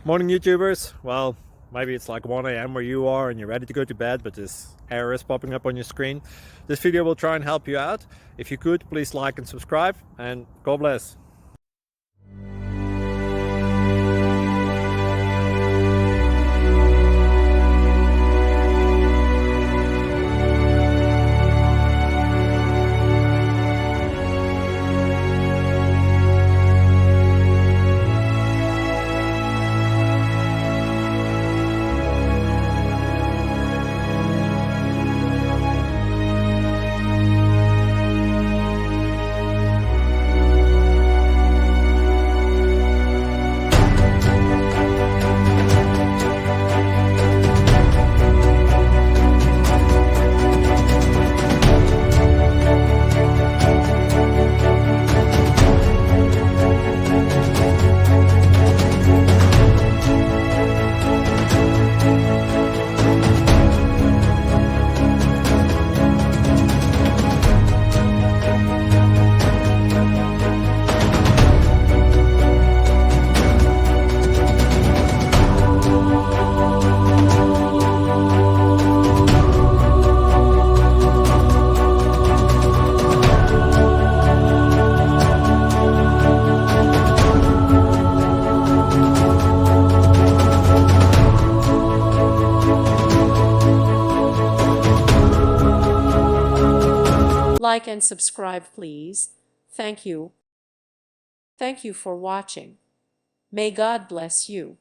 Morning, YouTubers. Well, maybe it's like 1 a.m. where you are and you're ready to go to bed, but this error is popping up on your screen. This video will try and help you out. If you could, please like and subscribe, and God bless. Like and subscribe, please. Thank you. Thank you for watching. May God bless you.